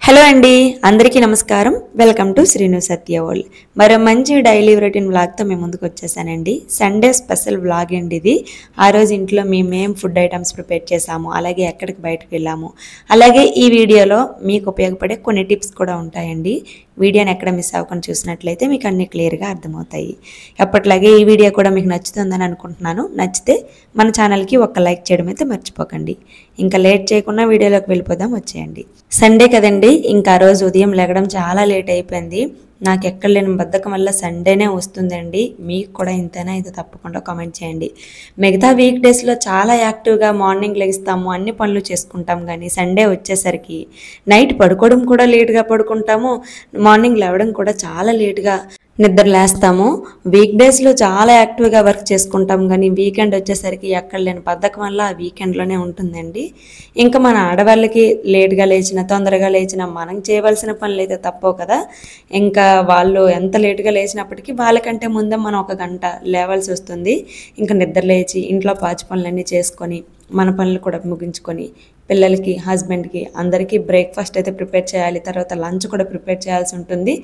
Hello అండి, అందరికీ నమస్కారం. Welcome to Srinu Satya world. మరో మంచి డైలీ రొటీన్ వ్లాగ్తో మేము ముందుకు వచ్చేసానండి. సండే స్పెషల్ వ్లాగ్ అండి ఇది. ఆ రోజు ఇంట్లో మేమేం ఫుడ్ ఐటమ్స్ ప్రిపేర్ చేసాము, అలాగే ఎక్కడికి బయటకు వెళ్ళాము, అలాగే ఈ వీడియోలో మీకు ఉపయోగపడే కొన్ని టిప్స్ కూడా ఉంటాయండి. వీడియోని ఎక్కడ మిస్ అవ్వకుండా చూసినట్లయితే మీకు అన్ని క్లియర్గా అర్థమవుతాయి. ఎప్పట్లాగే ఈ వీడియో కూడా మీకు నచ్చుతుందని అనుకుంటున్నాను. నచ్చితే మన ఛానల్కి ఒక లైక్ చేయడం అయితే మర్చిపోకండి. ఇంకా లేట్ చేయకుండా వీడియోలోకి వెళ్ళిపోదాం, వచ్చేయండి. సండే కదండి, ఇంకా ఆ రోజు ఉదయం లెగడం చాలా లేట్ అయిపోయింది. నాకు ఎక్కడ లేని బద్ధకం వల్ల సండేనే వస్తుందండి. మీకు కూడా ఇంతేనా? ఇది తప్పకుండా కామెంట్ చేయండి. మిగతా వీక్ డేస్లో చాలా యాక్టివ్గా మార్నింగ్ లెగిస్తాము, అన్ని పనులు చేసుకుంటాం. కానీ సండే వచ్చేసరికి నైట్ పడుకోవడం కూడా లేట్గా పడుకుంటాము, మార్నింగ్ లేవడం కూడా చాలా లేట్గా నిద్ర లేస్తాము. వీక్ డేస్లో చాలా యాక్టివ్గా వర్క్ చేసుకుంటాం, కానీ వీకెండ్ వచ్చేసరికి ఎక్కడ లేని బద్ధకం వల్ల ఆ వీకెండ్లోనే ఉంటుందండి. ఇంకా మన ఆడవాళ్ళకి లేట్గా లేచిన, తొందరగా లేచిన మనం చేయవలసిన పనులు అయితే తప్పవు కదా. ఇంకా వాళ్ళు ఎంత లేట్గా లేచినప్పటికీ వాళ్ళకంటే ముందే మనం 1 గంట లేవాల్సి వస్తుంది. ఇంకా నిద్ర లేచి ఇంట్లో పాచి పనులన్నీ చేసుకొని మన పనులు కూడా ముగించుకొని పిల్లలకి, హస్బెండ్కి అందరికీ బ్రేక్ఫాస్ట్ అయితే ప్రిపేర్ చేయాలి. తర్వాత లంచ్ కూడా ప్రిపేర్ చేయాల్సి ఉంటుంది.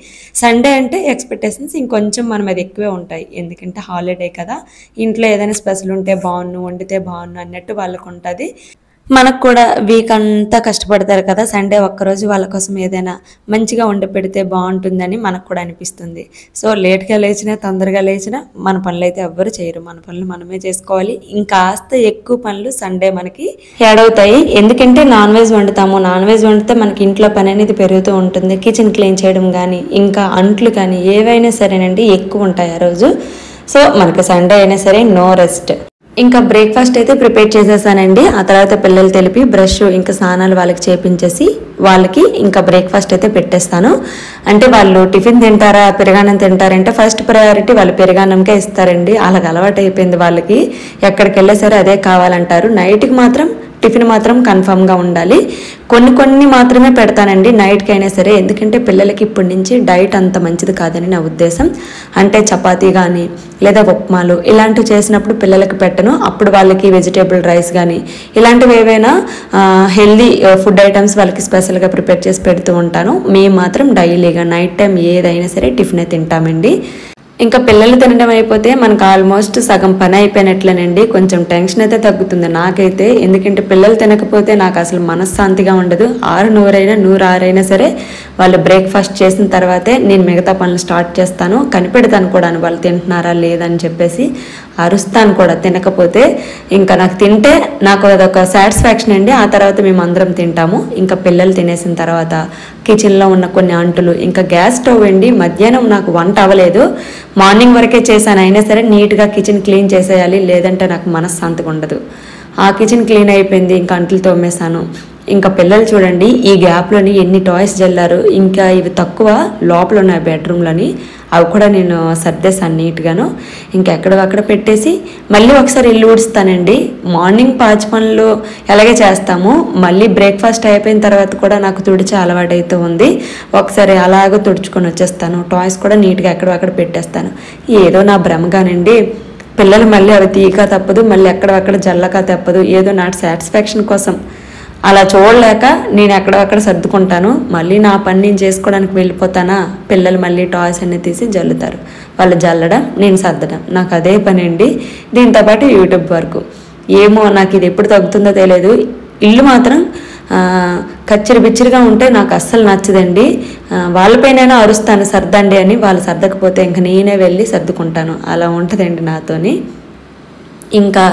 సండే అంటే ఎక్స్పెక్టేషన్స్ ఇంకొంచెం మన మీద ఎక్కువే ఉంటాయి. ఎందుకంటే హాలిడే కదా, ఇంట్లో ఏదైనా స్పెషల్ ఉంటే బాగున్ను, వండితే బాగున్ను అన్నట్టు వాళ్ళకు ఉంటుంది. మనకు కూడా వీక్ అంతా కష్టపడతారు కదా, సండే ఒక్కరోజు వాళ్ళ కోసం ఏదైనా మంచిగా వండి పెడితే బాగుంటుందని మనకు కూడా అనిపిస్తుంది. సో లేట్గా లేచినా, తొందరగా లేచినా మన పనులు అయితే ఎవ్వరు చేయరు. మన పనులు మనమే చేసుకోవాలి. ఇంకాస్త ఎక్కువ పనులు సండే మనకి యాడ్ అవుతాయి. ఎందుకంటే నాన్ వెజ్ వండుతాము. నాన్ వెజ్ వండితే మనకి ఇంట్లో పని అనేది పెరుగుతూ ఉంటుంది. కిచెన్ క్లీన్ చేయడం కానీ, ఇంకా అంట్లు కానీ ఏవైనా సరేనండి ఎక్కువ ఉంటాయి ఆ రోజు. సో మనకి సండే అయినా సరే నో రెస్ట్. ఇంకా బ్రేక్ఫాస్ట్ అయితే ప్రిపేర్ చేసేసానండి. ఆ తర్వాత పిల్లలు తెలిపి బ్రష్ ఇంకా స్నానాలు వాళ్ళకి చేపించేసి వాళ్ళకి ఇంకా బ్రేక్ఫాస్ట్ అయితే పెట్టేస్తాను. అంటే వాళ్ళు టిఫిన్ తింటారా, పెరుగన్నం తింటారంటే ఫస్ట్ ప్రయారిటీ వాళ్ళు పెరుగన్నంకే ఇస్తారండి. అలాగ అలవాటు అయిపోయింది వాళ్ళకి. ఎక్కడికి వెళ్ళే సరే అదే కావాలంటారు. నైట్కి మాత్రం టిఫిన్ మాత్రం కన్ఫామ్గా ఉండాలి. కొన్ని మాత్రమే పెడతానండి నైట్కి అయినా సరే. ఎందుకంటే పిల్లలకి ఇప్పటి నుంచి డైట్ అంత మంచిది కాదని నా ఉద్దేశం. అంటే చపాతీ కానీ లేదా ఉప్మాలు ఇలాంటివి చేసినప్పుడు పిల్లలకి పెట్టను. అప్పుడు వాళ్ళకి వెజిటేబుల్ రైస్ కానీ ఇలాంటివి ఏవైనా హెల్దీ ఫుడ్ ఐటమ్స్ వాళ్ళకి స్పెషల్గా ప్రిపేర్ చేసి పెడుతూ ఉంటాను. మేము మాత్రం డైలీగా నైట్ టైం ఏదైనా సరే టిఫినే తింటామండి. ఇంకా పిల్లలు తినడం అయిపోతే మనకు ఆల్మోస్ట్ సగం పని అయిపోయినట్లేనండి. కొంచెం టెన్షన్ అయితే తగ్గుతుంది నాకైతే. ఎందుకంటే పిల్లలు తినకపోతే నాకు అసలు మనశ్శాంతిగా ఉండదు. 6 నూరైనా 106 అయినా సరే వాళ్ళు బ్రేక్ఫాస్ట్ చేసిన తర్వాతే నేను మిగతా పనులు స్టార్ట్ చేస్తాను. కనిపెడతాను కూడా వాళ్ళు తింటున్నారా లేదని చెప్పేసి. అరుస్తాను కూడా తినకపోతే. ఇంకా నాకు తింటే నాకు అదొక సాటిస్ఫాక్షన్ అండి. ఆ తర్వాత మేము అందరం తింటాము. ఇంకా పిల్లలు తినేసిన తర్వాత కిచెన్లో ఉన్న కొన్ని అంటులు, ఇంకా గ్యాస్ స్టవ్ అండి. మధ్యాహ్నం నాకు వంట అవ్వలేదు, మార్నింగ్ వరకే చేశాను. అయినా సరే నీట్గా కిచెన్ క్లీన్ చేసేయాలి, లేదంటే నాకు మనశ్శాంతిగా ఉండదు. ఆ కిచెన్ క్లీన్ అయిపోయింది. ఇంకా అంట్లు తోమేశాను. ఇంకా పిల్లలు చూడండి ఈ గ్యాప్లోని ఎన్ని టాయ్స్ జల్లారు. ఇంకా ఇవి తక్కువ లోపల ఉన్నాయి బెడ్రూమ్లోని, అవి కూడా నేను సర్దేశాను నీట్గాను. ఇంకా ఎక్కడక్కడ పెట్టేసి మళ్ళీ ఒకసారి ఇల్లు ఊడుస్తానండి. మార్నింగ్ పాచి పనులు ఎలాగే చేస్తాము, మళ్ళీ బ్రేక్ఫాస్ట్ అయిపోయిన తర్వాత కూడా నాకు తుడిచే అలవాటు అయితే ఉంది. ఒకసారి అలాగ తుడుచుకొని వచ్చేస్తాను. టాయ్స్ కూడా నీట్గా ఎక్కడక్కడ పెట్టేస్తాను. ఏదో నా భ్రమగానండి. పిల్లలు మళ్ళీ అవి తీయక తప్పదు, మళ్ళీ ఎక్కడక్కడ జల్లక తప్పదు. ఏదో నా సాటిస్ఫాక్షన్ కోసం అలా చూడలేక నేను ఎక్కడక్కడ సర్దుకుంటాను. మళ్ళీ నా పని నేను చేసుకోవడానికి వెళ్ళిపోతానా, పిల్లలు మళ్ళీ టాయ్స్ అన్నీ తీసి జల్లుతారు. వాళ్ళు జల్లడం, నేను సర్దడం, నాకు అదే పని అండి. దీంతోపాటు యూట్యూబ్ వరకు. ఏమో నాకు ఇది ఎప్పుడు తగ్గుతుందో తెలియదు. ఇల్లు మాత్రం కచ్చిరిబిచ్చిరిగా ఉంటే నాకు అస్సలు నచ్చదండి. వాళ్ళపైనైనా అరుస్తాను సర్దండి అని. వాళ్ళు సర్దకపోతే ఇంక నేనే వెళ్ళి సర్దుకుంటాను. అలా ఉంటుందండి నాతోని. ఇంకా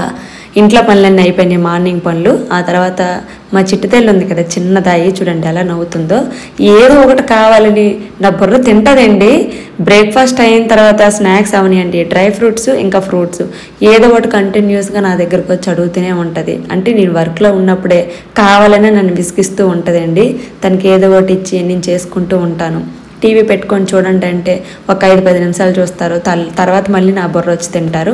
ఇంట్లో పనులన్నీ అయిపోయినాయి, మార్నింగ్ పనులు. ఆ తర్వాత మా చిట్టుతల్లి ఉంది కదా, చిన్నదాయి చూడండి ఎలా నవ్వుతుందో. ఏదో ఒకటి కావాలని నా బుర్ర తింటుందండి. బ్రేక్ఫాస్ట్ అయిన తర్వాత స్నాక్స్ అవనియండి, డ్రై ఫ్రూట్స్ ఇంకా ఫ్రూట్స్ ఏదో ఒకటి కంటిన్యూస్గా నా దగ్గరకు వచ్చి అడుగుతూనే ఉంటుంది. అంటే నేను వర్క్లో ఉన్నప్పుడే కావాలనే నన్ను విసిగిస్తూ ఉంటుందండి. తనకి ఏదో ఒకటి ఇచ్చి నేను చేసుకుంటూ ఉంటాను. టీవీ పెట్టుకొని చూడండి అంటే ఒక 5-10 నిమిషాలు చూస్తారు. తర్వాత మళ్ళీ నా బుర్ర వచ్చి తింటారు.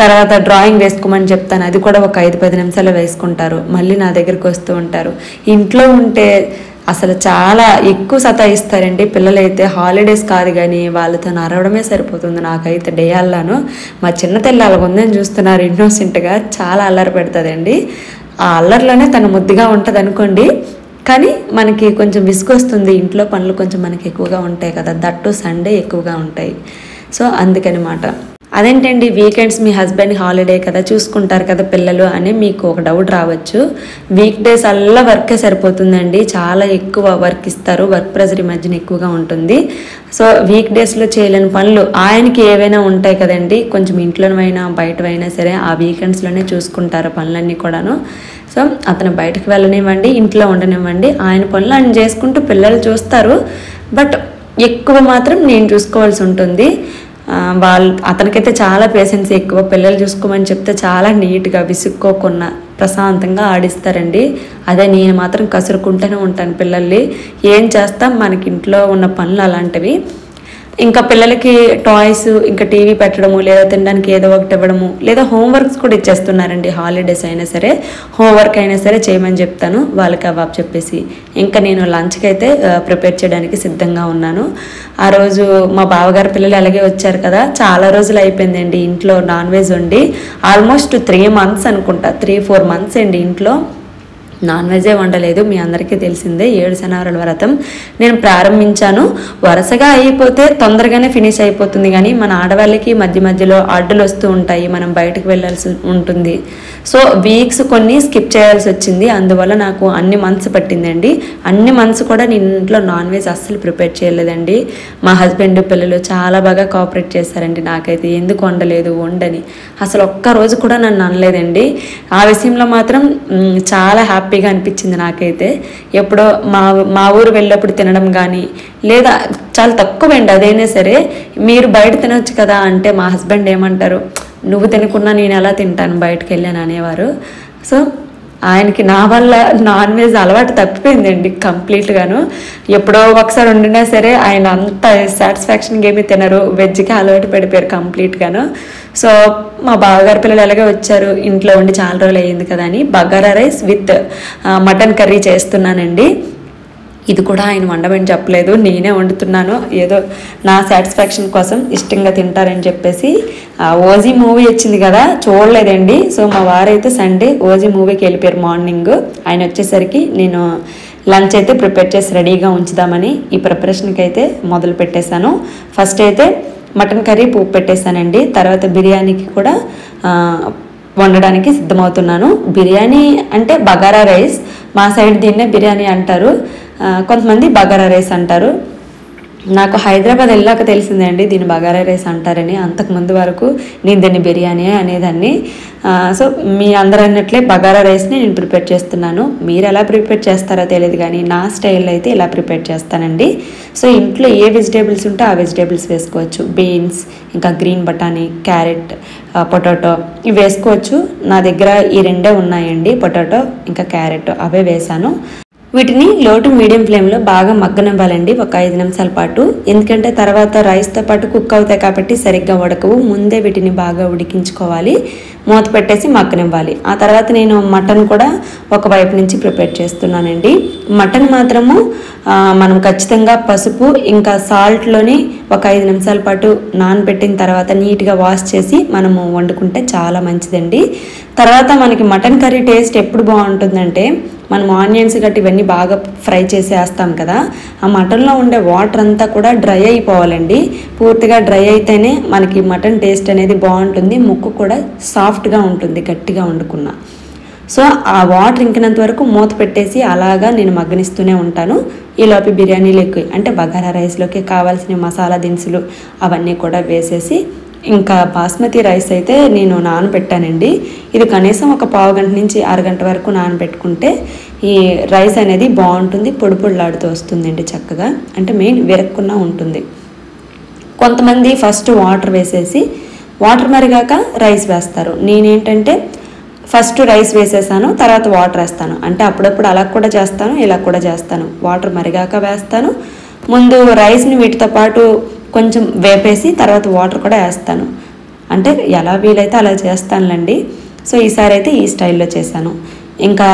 తర్వాత డ్రాయింగ్ వేసుకోమని చెప్తాను, అది కూడా ఒక 5-10 నిమిషాలు వేసుకుంటారు. మళ్ళీ నా దగ్గరికి వస్తూ ఉంటారు. ఇంట్లో ఉంటే అసలు చాలా ఎక్కువ సతాయిస్తారండి పిల్లలైతే. హాలిడేస్ కాదు కానీ వాళ్ళతో అరవడమే సరిపోతుంది నాకైతే డేయాల్లాను. మా చిన్న తెల్ల అలా ఉందని చూస్తున్నారు, ఇన్నోసెంట్గా చాలా అల్లరి పెడుతుందండి. ఆ అల్లరిలోనే తను ముద్దుగా ఉంటుంది అనుకోండి. కానీ మనకి కొంచెం విసుగొస్తుంది, ఇంట్లో పనులు కొంచెం మనకి ఎక్కువగా ఉంటాయి కదా, దట్టు సండే ఎక్కువగా ఉంటాయి. సో అందుకనమాట. అదేంటండి వీకెండ్స్ మీ హస్బెండ్ హాలిడే కదా, చూసుకుంటారు కదా పిల్లలు అని మీకు ఒక డౌట్ రావచ్చు. వీక్ డేస్ అల్లా వర్కే సరిపోతుందండి, చాలా ఎక్కువ వర్క్ ఇస్తారు, వర్క్ ప్రెజర్ ఈ మధ్యన ఎక్కువగా ఉంటుంది. సో వీక్ డేస్లో చేయలేని పనులు ఆయనకి ఏవైనా ఉంటాయి కదండి, కొంచెం ఇంట్లోనైనా బయటవైనా సరే ఆ వీకెండ్స్లోనే చూసుకుంటారు పనులన్నీ కూడాను. సో అతను బయటకు వెళ్ళనివ్వండి, ఇంట్లో ఉండనివ్వండి, ఆయన పనులు ఆయన చేసుకుంటూ పిల్లలు చూస్తారు. బట్ ఎక్కువ మాత్రం నేను చూసుకోవాల్సి ఉంటుంది. అతనికైతే చాలా పేషెన్స్ ఎక్కువ, పిల్లలు చూసుకోమని చెప్తే చాలా నీట్గా విసుక్కోకుండా ప్రశాంతంగా ఆడిస్తారండి. అదే నేను మాత్రం కసురుకుంటూనే ఉంటాను పిల్లల్ని. ఏం చేస్తాం, మనకి ఇంట్లో ఉన్న పనులు అలాంటివి. ఇంకా పిల్లలకి టాయ్స్, ఇంకా టీవీ పెట్టడము, లేదా తినడానికి ఏదో ఒకటి ఇవ్వడము, లేదా హోంవర్క్స్ కూడా ఇచ్చేస్తున్నారండి. హాలిడేస్ అయినా సరే హోంవర్క్ అయినా సరే చేయమని చెప్తాను వాళ్ళకి అవాబ్ చెప్పేసి. ఇంకా నేను లంచ్కి అయితే ప్రిపేర్ చేయడానికి సిద్ధంగా ఉన్నాను. ఆ రోజు మా బావగారి పిల్లలు అలాగే వచ్చారు కదా, చాలా రోజులు అయిపోయిందండి ఇంట్లో నాన్ వెజ్ వండి. ఆల్మోస్ట్ 3 months అనుకుంటా, 3-4 months అండి ఇంట్లో నాన్ వెజే వండలేదు. మీ అందరికీ తెలిసిందే, 7 శనివారాల వ్రతం నేను ప్రారంభించాను. వరుసగా అయిపోతే తొందరగానే ఫినిష్ అయిపోతుంది, కానీ మన ఆడవాళ్ళకి మధ్య మధ్యలో అడ్డులు వస్తూ ఉంటాయి, మనం బయటకు వెళ్ళాల్సి ఉంటుంది. సో వీక్స్ కొన్ని స్కిప్ చేయాల్సి వచ్చింది. అందువల్ల నాకు అన్ని మంత్స్ పట్టిందండి. అన్ని మంత్స్ కూడా నేను ఇంట్లో నాన్ వెజ్ అస్సలు ప్రిపేర్ చేయలేదండి. మా హస్బెండ్ పిల్లలు చాలా బాగా కోఆపరేట్ చేశారండి. నాకైతే ఎందుకు వండలేదు వండని అసలు ఒక్కరోజు కూడా నన్ను అనలేదండి. ఆ విషయంలో మాత్రం చాలా హ్యాపీగా అనిపించింది నాకైతే. ఎప్పుడో మా ఊరు వెళ్ళినప్పుడు తినడం కానీ, లేదా చాలా తక్కువండి అదైనా సరే, మీరు బయట తినొచ్చు కదా అంటే మా హస్బెండ్ ఏమంటారు, నువ్వు తినకున్నా నేను ఎలా తింటాను బయటకు వెళ్ళాను అనేవారు. సో ఆయనకి నా వల్ల నాన్ వెజ్ అలవాటు తప్పిపోయిందండి కంప్లీట్గాను. ఎప్పుడో ఒకసారి వండినా సరే ఆయన అంత సాటిస్ఫాక్షన్గా ఏమీ తినరు, వెజ్కి అలవాటు పడిపోయారు కంప్లీట్గాను. సో మా బావగారి పిల్లలు ఎలాగే వచ్చారు, ఇంట్లో ఉండి చాలా రోజులు అయ్యింది కదా అని bagara rice with mutton curry చేస్తున్నానండి. ఇది కూడా ఆయన వండమని చెప్పలేదు, నేనే వండుతున్నాను. ఏదో నా సాటిస్ఫాక్షన్ కోసం ఇష్టంగా తింటారని చెప్పేసి. ఓజీ మూవీ వచ్చింది కదా, చూడలేదండి. సో మా వారైతే సండే ఓజీ మూవీకి వెళ్ళిపోయారు మార్నింగ్. ఆయన వచ్చేసరికి నేను లంచ్ అయితే ప్రిపేర్ చేసి రెడీగా ఉంచుదామని ఈ ప్రిపరేషన్కి అయితే మొదలు పెట్టేశాను. ఫస్ట్ అయితే మటన్ కర్రీ పోపు పెట్టేశానండి. తర్వాత బిర్యానీకి కూడా వండడానికి సిద్ధమవుతున్నాను. బిర్యానీ అంటే బగారా రైస్, మా సైడ్ దీన్నే బిర్యానీ అంటారు, కొంతమంది బగారా రైస్ అంటారు. నాకు హైదరాబాద్ వెళ్ళాక తెలిసిందండి దీన్ని బగారా రైస్ అంటారని. అంతకుముందు వరకు నేను దీన్ని బిర్యానీ అనేదాన్ని. సో మీ అందరూ అన్నట్లే బగారా రైస్ని నేను ప్రిపేర్ చేస్తున్నాను. మీరు ఎలా ప్రిపేర్ చేస్తారో తెలియదు, కానీ నా స్టైల్లో అయితే ఇలా ప్రిపేర్ చేస్తానండి. సో ఇంట్లో ఏ వెజిటేబుల్స్ ఉంటే ఆ వెజిటేబుల్స్ వేసుకోవచ్చు. బీన్స్, ఇంకా గ్రీన్ బఠానీ, క్యారెట్, పొటాటో ఇవి వేసుకోవచ్చు. నా దగ్గర ఈ 2 ఉన్నాయండి, పొటాటో ఇంకా క్యారెట్, అవే వేసాను. వీటిని లో టు మీడియం ఫ్లేమ్లో బాగా మగ్గనివ్వాలండి ఒక 5 నిమిషాల పాటు. ఎందుకంటే తర్వాత రైస్తో పాటు కుక్ అవుతాయి కాబట్టి సరిగ్గా ఉడకవు. ముందే వీటిని బాగా ఉడికించుకోవాలి, మూత పెట్టేసి మగ్గనివ్వాలి. ఆ తర్వాత నేను మటన్ కూడా ఒకవైపు నుంచి ప్రిపేర్ చేస్తున్నానండి. మటన్ మాత్రము మనం ఖచ్చితంగా పసుపు ఇంకా సాల్ట్లోని ఒక 5 నిమిషాల పాటు నానబెట్టిన తర్వాత నీట్గా వాష్ చేసి మనము వండుకుంటే చాలా మంచిదండి. తర్వాత మనకి మటన్ కర్రీ టేస్ట్ ఎప్పుడు బాగుంటుందంటే, మనం ఆనియన్స్ గట్టి ఇవన్నీ బాగా ఫ్రై చేసి వేస్తాం కదా, ఆ మటన్లో ఉండే వాటర్ అంతా కూడా డ్రై అయిపోవాలండి. పూర్తిగా డ్రై అయితేనే మనకి మటన్ టేస్ట్ అనేది బాగుంటుంది, ముక్కు కూడా సాఫ్ట్గా ఉంటుంది గట్టిగా వండుకున్నా. సో ఆ వాటర్ ఇంకినంత వరకు మూత పెట్టేసి అలాగా నేను మగ్గనిస్తూనే ఉంటాను. ఈలోపు బిర్యానీలోకి అంటే బగారా రైస్లోకి కావాల్సిన మసాలా దినుసులు అవన్నీ కూడా వేసేసి, ఇంకా బాస్మతి రైస్ అయితే నేను నానబెట్టానండి. ఇది కనీసం ఒక పావు గంట నుంచి అరగంట వరకు నానబెట్టుకుంటే ఈ రైస్ అనేది బాగుంటుంది, పొడి పొడిలాడుతూ వస్తుందండి చక్కగా. అంటే మెయిన్ విరక్కుండా ఉంటుంది. కొంతమంది ఫస్ట్ వాటర్ వేసేసి వాటర్ మరిగాక రైస్ వేస్తారు. నేనేంటంటే ఫస్ట్ రైస్ వేసేసాను, తర్వాత వాటర్ వేస్తాను. అంటే అప్పుడప్పుడు అలా కూడా చేస్తాను, ఇలా కూడా చేస్తాను. వాటర్ మరిగాక వేస్తాను, ముందు రైస్ని వీటితో పాటు కొంచెం వేపేసి తర్వాత వాటర్ కూడా వేస్తాను. అంటే ఎలా వీలైతే అలా చేస్తానులేండి. సో ఈసారి అయితే ఈ స్టైల్లో చేశాను. ఇంకా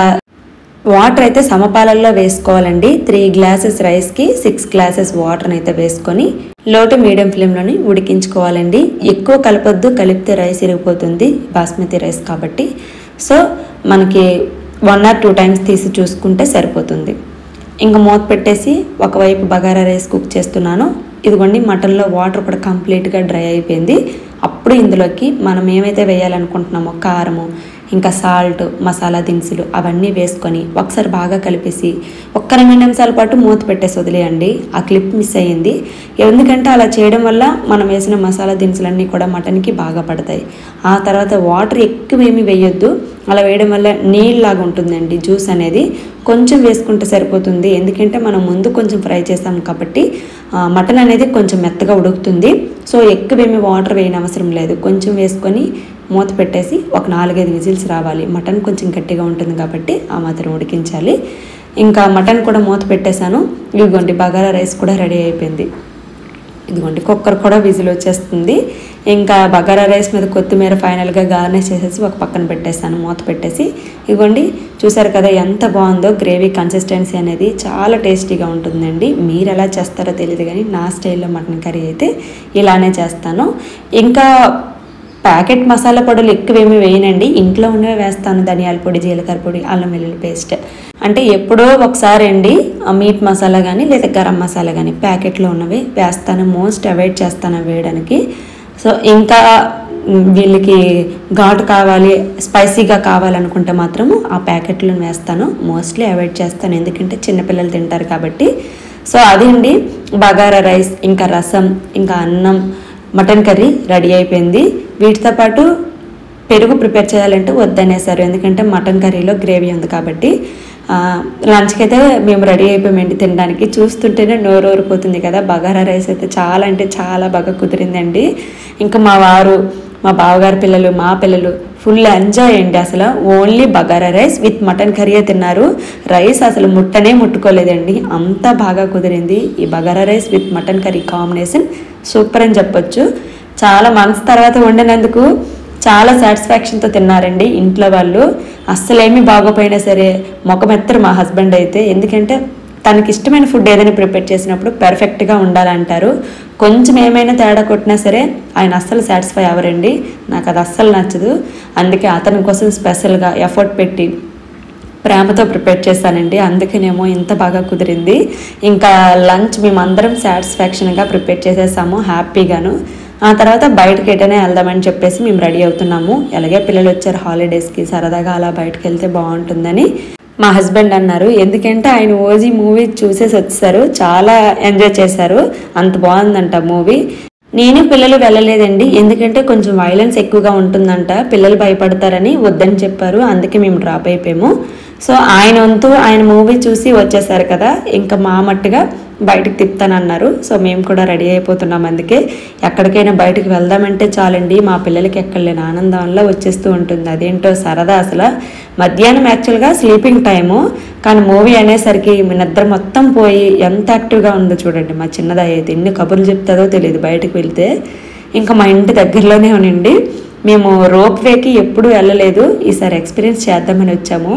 వాటర్ అయితే సమపాలల్లో వేసుకోవాలండి. 3 గ్లాసెస్ రైస్కి 6 గ్లాసెస్ వాటర్ని అయితే వేసుకొని లో టు మీడియం ఫ్లేమ్లోని ఉడికించుకోవాలండి. ఎక్కువ కలపొద్దు, కలిపితే రైస్ ఇరిగిపోతుంది బాస్మతి రైస్ కాబట్టి. సో మనకి 1 or 2 టైమ్స్ తీసి చూసుకుంటే సరిపోతుంది. ఇంకా మూత పెట్టేసి ఒకవైపు బగారా రైస్ కుక్ చేస్తున్నాను. ఇదిగోండి మటన్లో వాటర్ కూడా కంప్లీట్గా డ్రై అయిపోయింది. అప్పుడు ఇందులోకి మనం ఏమైతే వేయాలనుకుంటున్నామో కారము, ఇంకా సాల్ట్, మసాలా దినుసులు అవన్నీ వేసుకొని ఒకసారి బాగా కలిపేసి ఒక్క 2 నిమిషాల పాటు మూత పెట్టేసి వదిలేయండి. ఆ క్లిప్ మిస్ అయ్యింది. ఎందుకంటే అలా చేయడం వల్ల మనం వేసిన మసాలా దినుసులన్నీ కూడా మటన్కి బాగా పడతాయి. ఆ తర్వాత వాటర్ ఎక్కువేమీ వేయొద్దు. అలా వేయడం వల్ల నీళ్ళలాగా ఉంటుందండి జ్యూస్ అనేది. కొంచెం వేసుకుంటే సరిపోతుంది. ఎందుకంటే మనం ముందు కొంచెం ఫ్రై చేసాం కాబట్టి మటన్ అనేది కొంచెం మెత్తగా ఉడుకుతుంది. సో ఎక్కువేమీ వాటర్ వేయని అవసరం లేదు. కొంచెం వేసుకొని మూత పెట్టేసి ఒక 4-5 విజిల్స్ రావాలి. మటన్ కొంచెం గట్టిగా ఉంటుంది కాబట్టి ఆ మాత్రం ఉడికించాలి. ఇంకా మటన్ కూడా మూత పెట్టేశాను. ఇదిగోండి బగారా రైస్ కూడా రెడీ అయిపోయింది. ఇదిగోండి కుక్కర్ కూడా విజిల్ వచ్చేస్తుంది. ఇంకా బగారా రైస్ మీద కొత్తిమీర ఫైనల్గా గార్నిష్ చేసేసి ఒక పక్కన పెట్టేస్తాను మూత పెట్టేసి. ఇదిగోండి చూసారు కదా ఎంత బాగుందో. గ్రేవీ కన్సిస్టెన్సీ అనేది చాలా టేస్టీగా ఉంటుందండి. మీరు ఎలా చేస్తారో తెలియదు కానీ నా స్టైల్లో మటన్ కర్రీ అయితే ఇలానే చేస్తాను. ఇంకా ప్యాకెట్ మసాలా పొడులు ఎక్కువేమీ వేయనండి. ఇంట్లో ఉన్నవే వేస్తాను. ధనియాల పొడి, జీలకర్ర పొడి, అల్లం వెల్లుల్లి పేస్ట్. అంటే ఎప్పుడో ఒకసారి అండి మీట్ మసాలా కానీ లేదా గరం మసాలా కానీ ప్యాకెట్లో ఉన్నవి వేస్తాను. మోస్ట్ అవాయిడ్ చేస్తాను వేయడానికి. సో ఇంకా వీళ్ళకి ఘాటు కావాలి, స్పైసీగా కావాలనుకుంటే మాత్రము ఆ ప్యాకెట్లో వేస్తాను. మోస్ట్లీ అవాయిడ్ చేస్తాను ఎందుకంటే చిన్నపిల్లలు తింటారు కాబట్టి. సో అదండి బగారా రైస్, ఇంకా రసం, ఇంకా అన్నం, మటన్ కర్రీ రెడీ అయిపోయింది. వీటితో పాటు పెరుగు ప్రిపేర్ చేయాలంటే వద్దనేసారు. ఎందుకంటే మటన్ కర్రీలో గ్రేవీ ఉంది కాబట్టి. లంచ్కి అయితే మేము రెడీ అయిపోయామండి తినడానికి. చూస్తుంటేనే నోరు ఊరిపోతుంది కదా. బగారా రైస్ అయితే చాలా అంటే చాలా బాగా కుదిరిందండి. ఇంకా మా వారు, మా బావగారి పిల్లలు, మా పిల్లలు ఫుల్ ఎంజాయ్ అండి. అసలు only bagara rice with mutton curry తిన్నారు. రైస్ అసలు ముట్టుకోలేదండి. అంత బాగా కుదిరింది. ఈ bagara rice with mutton curry combination super అని చెప్పొచ్చు. చాలా మంత్స్ తర్వాత వండినందుకు చాలా సాటిస్ఫాక్షన్తో తిన్నారండి ఇంట్లో వాళ్ళు. అస్సలేమీ బాగోపోయినా సరే మొఖమెత్తరు మా హస్బెండ్ అయితే. ఎందుకంటే తనకి ఇష్టమైన ఫుడ్ ఏదైనా ప్రిపేర్ చేసినప్పుడు పర్ఫెక్ట్గా ఉండాలంటారు. కొంచెం ఏమైనా తేడా కొట్టినా సరే ఆయన అస్సలు సాటిస్ఫై అవ్వరండి. నాకు అది అస్సలు నచ్చదు. అందుకే అతని కోసం స్పెషల్గా ఎఫర్ట్ పెట్టి ప్రేమతో ప్రిపేర్ చేశానండి. అందుకనేమో ఇంత బాగా కుదిరింది. ఇంకా లంచ్ మేమందరం సాటిస్ఫాక్షన్గా ప్రిపేర్ చేసేసాము హ్యాపీగాను. ఆ తర్వాత బయటకి ఎటైనా వెళ్దామని చెప్పేసి మేము రెడీ అవుతున్నాము. ఎలాగే పిల్లలు వచ్చారు హాలిడేస్కి, సరదాగా అలా బయటకు వెళ్తే బాగుంటుందని మా హస్బెండ్ అన్నారు. ఎందుకంటే ఆయన ఓజీ మూవీ చూసేసి వచ్చేసారు. చాలా ఎంజాయ్ చేశారు. అంత బాగుందంట మూవీ. నేను పిల్లలు వెళ్ళలేదండి. ఎందుకంటే కొంచెం వైలెన్స్ ఎక్కువగా ఉంటుందంట, పిల్లలు భయపడతారని వద్దని చెప్పారు. అందుకే మేము డ్రాప్ అయిపోయాము. సో ఆయన వంతు ఆయన మూవీ చూసి వచ్చేసారు కదా, ఇంకా మా మట్టుగా బయటకు తిప్పుతానన్నారు. సో మేము కూడా రెడీ అయిపోతున్నాం. అందుకే ఎక్కడికైనా బయటకు వెళ్దామంటే చాలండి మా పిల్లలకి ఎక్కడలేని ఆనందంలో వచ్చేస్తూ ఉంటుంది. అదేంటో సరదా. అసలు మధ్యాహ్నం యాక్చువల్గా స్లీపింగ్ టైము, కానీ మూవీ అనేసరికి నిద్ర మొత్తం పోయి ఎంత యాక్టివ్గా ఉందో చూడండి. మా చిన్నది అయితే ఎన్ని కబుర్లు చెప్తుందో తెలియదు బయటకు వెళ్తే. ఇంకా మా ఇంటి దగ్గరలోనే ఉనండి. మేము రోప్ వేకి ఎప్పుడూ వెళ్ళలేదు. ఈసారి ఎక్స్పీరియన్స్ చేద్దామని వచ్చాము.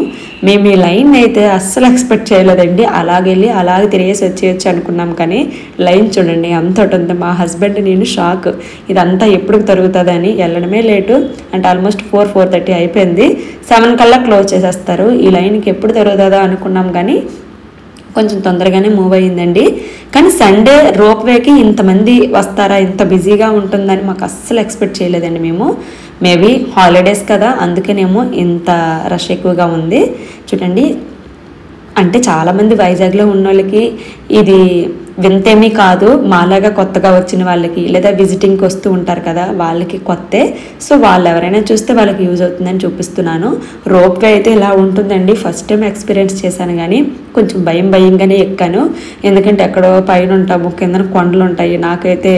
మేము ఈ లైన్ అయితే అస్సలు ఎక్స్పెక్ట్ చేయలేదండి. అలాగెళ్ళి అలాగే తిరిగేసి వచ్చేయచ్చు అనుకున్నాం, కానీ లైన్ చూడండి అంతటి ఉంది. మా హస్బెండ్ నేను షాక్. ఇదంతా ఎప్పుడు తరుగుతుందని. వెళ్ళడమే లేటు. అంటే ఆల్మోస్ట్ 4-4:30 అయిపోయింది. 7 కల్లా క్లోజ్ చేసేస్తారు. ఈ లైన్కి ఎప్పుడు తరుగుతుందో అనుకున్నాం, కానీ కొంచెం తొందరగానే మూవ్ అయ్యిందండి. కానీ సండే రోప్ వేకి ఇంతమంది వస్తారా, ఇంత బిజీగా ఉంటుందని మాకు అస్సలు ఎక్స్పెక్ట్ చేయలేదండి మేము. మేబీ హాలిడేస్ కదా అందుకనేమో ఇంత రష్ ఎక్కువగా ఉంది. చూడండి, అంటే చాలామంది వైజాగ్లో ఉన్న వాళ్ళకి ఇది వింతేమీ కాదు. మాలాగా కొత్తగా వచ్చిన వాళ్ళకి లేదా విజిటింగ్కి వస్తూ ఉంటారు కదా వాళ్ళకి కొత్తే. సో వాళ్ళు ఎవరైనా చూస్తే వాళ్ళకి యూజ్ అవుతుందని చూపిస్తున్నాను. రోప్వే అయితే ఇలా ఉంటుందండి. ఫస్ట్ టైం ఎక్స్పీరియన్స్ చేశాను, కానీ కొంచెం భయంగానే ఎక్కాను. ఎందుకంటే ఎక్కడో పైన ఉంటాము, కింద కొండలు ఉంటాయి. నాకైతే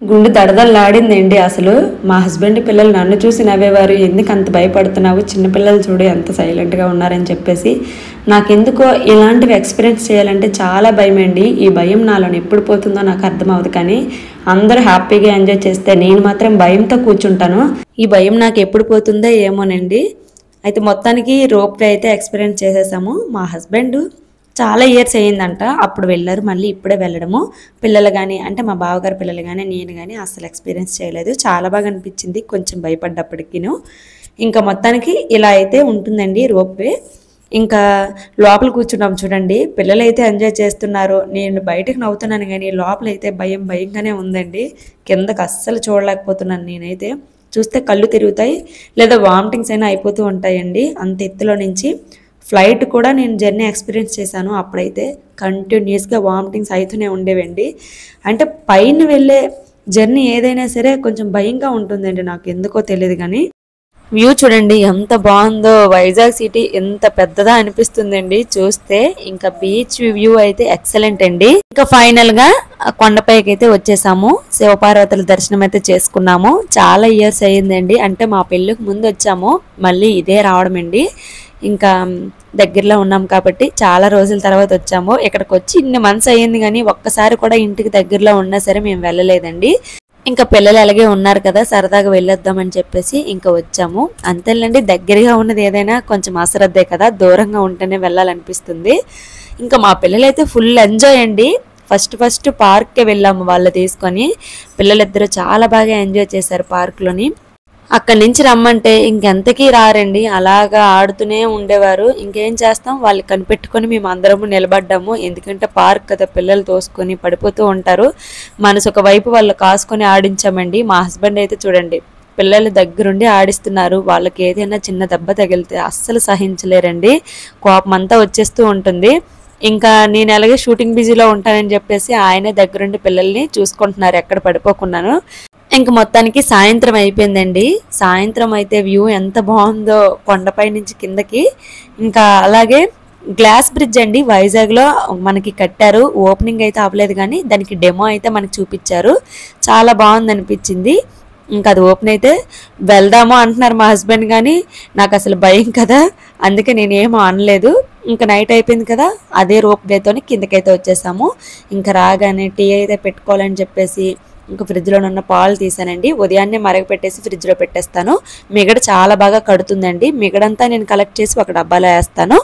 గుండె దడదల్లాడిందండి అసలు. మా హస్బెండ్ పిల్లలు నన్ను చూసి నవ్వేవారు, ఎందుకు అంత భయపడుతున్నావు, చిన్నపిల్లలు చూడు ఎంత సైలెంట్గా ఉన్నారని చెప్పేసి. నాకెందుకో ఇలాంటివి ఎక్స్పీరియన్స్ చేయాలంటే చాలా భయం అండి. ఈ భయం నాలో ఎప్పుడు పోతుందో నాకు అర్థం అవ్వదు, కానీ అందరూ హ్యాపీగా ఎంజాయ్ చేస్తే నేను మాత్రం భయంతో కూర్చుంటాను. ఈ భయం నాకు ఎప్పుడు పోతుందో ఏమోనండి. అయితే మొత్తానికి రోప్వే అయితే ఎక్స్పీరియన్స్ చేసేసాము. మా హస్బెండ్ చాలా ఇయర్స్ అయ్యిందంట అప్పుడు వెళ్ళారు, మళ్ళీ ఇప్పుడే వెళ్ళడము. పిల్లలు కానీ అంటే మా బావగారు పిల్లలు కానీ నేను కానీ అసలు ఎక్స్పీరియన్స్ చేయలేదు. చాలా బాగా అనిపించింది, కొంచెం భయపడ్డప్పటికిను. ఇంకా మొత్తానికి ఇలా అయితే ఉంటుందండి రోప్వే. ఇంకా లోపల కూర్చున్నాం చూడండి, పిల్లలైతే ఎంజాయ్ చేస్తున్నారు, నేను బయటకు నవ్వుతున్నాను కానీ లోపలైతే భయంగానే ఉందండి. కిందకు అస్సలు చూడలేకపోతున్నాను నేనైతే. చూస్తే కళ్ళు తిరుగుతాయి లేదా వామిటింగ్స్ అయినా అయిపోతూ ఉంటాయండి అంత ఎత్తులో నుంచి. ఫ్లైట్ కూడా నేను జర్నీ ఎక్స్పీరియన్స్ చేశాను, అప్పుడైతే కంటిన్యూస్గా వామిటింగ్స్ అవుతూనే ఉండేవండి. అంటే పైన వెళ్ళే జర్నీ ఏదైనా సరే కొంచెం భయంగా ఉంటుందండి, నాకు ఎందుకో తెలియదు కానీ. వ్యూ చూడండి ఎంత బాగుందో, వైజాగ్ సిటీ ఎంత పెద్దదా అనిపిస్తుందండి చూస్తే. ఇంకా బీచ్ వ్యూ అయితే ఎక్సలెంట్ అండి. ఇంకా ఫైనల్ గా కొండపైకి అయితే వచ్చేసాము, శివపార్వతుల దర్శనం అయితే చేసుకున్నాము. చాలా ఇయర్స్ అయ్యిందండి, అంటే మా పెళ్ళికి ముందు వచ్చాము, మళ్ళీ ఇదే రావడం అండి. ఇంకా దగ్గరలో ఉన్నాం కాబట్టి చాలా రోజుల తర్వాత వచ్చాము. ఇక్కడికి వచ్చి ఇన్ని మంత్స్ అయ్యింది కానీ ఒక్కసారి కూడా ఇంటికి దగ్గరలో ఉన్నా సరే మేము వెళ్ళలేదండి. ఇంకా పిల్లలు అలాగే ఉన్నారు కదా, సరదాగా వెళ్ళొద్దామని చెప్పేసి ఇంకా వచ్చాము అంతేనండి. దగ్గరగా ఉన్నది ఏదైనా కొంచెం అశ్రద్ధే కదా, దూరంగా ఉంటేనే వెళ్ళాలనిపిస్తుంది. ఇంకా మా పిల్లలు అయితే ఫుల్ ఎంజాయ్ అండి. ఫస్ట్ పార్క్కే వెళ్ళాము వాళ్ళు తీసుకొని. పిల్లలిద్దరూ చాలా బాగా ఎంజాయ్ చేశారు పార్క్లోని. అక్కడి నుంచి రమ్మంటే ఇంకెంతకీ రారండి, అలాగా ఆడుతూనే ఉండేవారు. ఇంకేం చేస్తాం, వాళ్ళు కనిపెట్టుకొని మేము అందరము నిలబడ్డాము. ఎందుకంటే పార్క్ కదా, పిల్లలు తోసుకొని పడిపోతూ ఉంటారు. మనసు ఒక వైపు వాళ్ళు కాసుకొని ఆడించామండి. మా హస్బెండ్ అయితే చూడండి పిల్లల దగ్గరుండి ఆడిస్తున్నారు. వాళ్ళకి ఏదైనా చిన్న దెబ్బ తగిలితే అస్సలు సహించలేరండి, కోపం అంతా వచ్చేస్తూ ఉంటుంది. ఇంకా నేను అలాగే షూటింగ్ బిజీలో ఉంటానని చెప్పేసి ఆయనే దగ్గరుండి పిల్లల్ని చూసుకుంటున్నారు ఎక్కడ పడిపోకున్నాను. ఇంక మొత్తానికి సాయంత్రం అయిపోయిందండి. సాయంత్రం అయితే వ్యూ ఎంత బాగుందో కొండపై నుంచి కిందకి. ఇంకా అలాగే గ్లాస్ బ్రిడ్జ్ అండి, వైజాగ్లో మనకి కట్టారు. ఓపెనింగ్ అయితే అవ్వలేదు కానీ దానికి డెమో అయితే మనకి చూపించారు. చాలా బాగుంది అనిపించింది. ఇంకా అది ఓపెన్ అయితే వెళ్దాము అంటున్నారు మా హస్బెండ్, కానీ నాకు అసలు భయం కదా, అందుకే నేనేమో అనలేదు. ఇంకా నైట్ అయిపోయింది కదా, అదే రోప్ వేతోని కిందకైతే వచ్చేసాము. ఇంకా రాగానే టీ అయితే పెట్టుకోవాలని చెప్పేసి ఇంకా ఫ్రిడ్జ్లో ఉన్న పాలు తీసానండి. ఉదయాన్నే మరగపెట్టేసి ఫ్రిడ్జ్లో పెట్టేస్తాను. మిగడ చాలా బాగా కడుతుందండి. మిగడంతా నేను కలెక్ట్ చేసి ఒక డబ్బాలో వేస్తాను.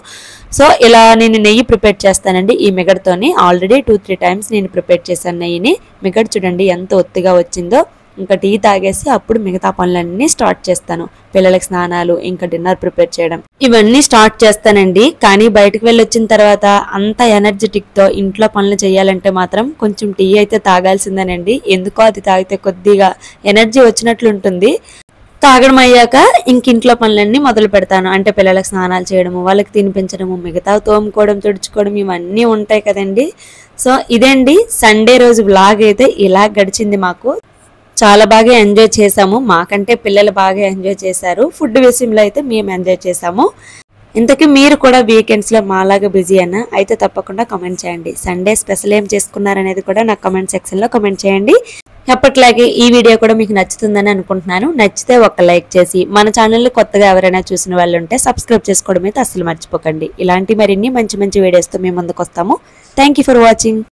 సో ఇలా నేను నెయ్యి ప్రిపేర్ చేస్తానండి ఈ మిగడతోని. ఆల్రెడీ 2-3 టైమ్స్ నేను ప్రిపేర్ చేశాను నెయ్యిని. మిగడ చూడండి ఎంత ఒత్తిగా వచ్చిందో. ఇంకా టీ తాగేసి అప్పుడు మిగతా పనులన్నీ స్టార్ట్ చేస్తాను. పిల్లలకి స్నానాలు, ఇంకా డిన్నర్ ప్రిపేర్ చేయడం, ఇవన్నీ స్టార్ట్ చేస్తానండి. కానీ బయటకు వెళ్ళి వచ్చిన తర్వాత అంత ఎనర్జెటిక్తో ఇంట్లో పనులు చేయాలంటే మాత్రం కొంచెం టీ అయితే తాగాల్సిందేనండి. ఎందుకో అది తాగితే కొద్దిగా ఎనర్జీ వచ్చినట్లు ఉంటుంది. తాగడం అయ్యాక ఇంక ఇంట్లో పనులన్నీ మొదలు పెడతాను. అంటే పిల్లలకు స్నానాలు చేయడము, వాళ్ళకి తినిపించడము, మిగతా తోముకోవడం, తుడుచుకోవడం, ఇవన్నీ ఉంటాయి కదండి. సో ఇదండి సండే రోజు వ్లాగ్ అయితే ఇలా గడిచింది మాకు. చాలా బాగా ఎంజాయ్ చేసాము, మాకంటే పిల్లలు బాగా ఎంజాయ్ చేశారు. ఫుడ్ విషయంలో అయితే మేము ఎంజాయ్ చేసాము. ఇంతకీ మీరు కూడా వీకెండ్స్లో మాలాగా బిజీ అన్నా అయితే తప్పకుండా కామెంట్ చేయండి. సండే స్పెషల్ ఏం చేసుకున్నారనేది కూడా నాకు కామెంట్ సెక్షన్లో కామెంట్ చేయండి. ఎప్పటిలాగే ఈ వీడియో కూడా మీకు నచ్చుతుందని అనుకుంటున్నాను. నచ్చితే ఒక లైక్ చేసి మన ఛానల్ని కొత్తగా ఎవరైనా చూసిన వాళ్ళు ఉంటే సబ్స్క్రైబ్ చేసుకోవడం అయితే అస్సలు మర్చిపోకండి. ఇలాంటి మరిన్ని మంచి వీడియోస్తో మేము ముందుకు వస్తాము. Thank you for watching.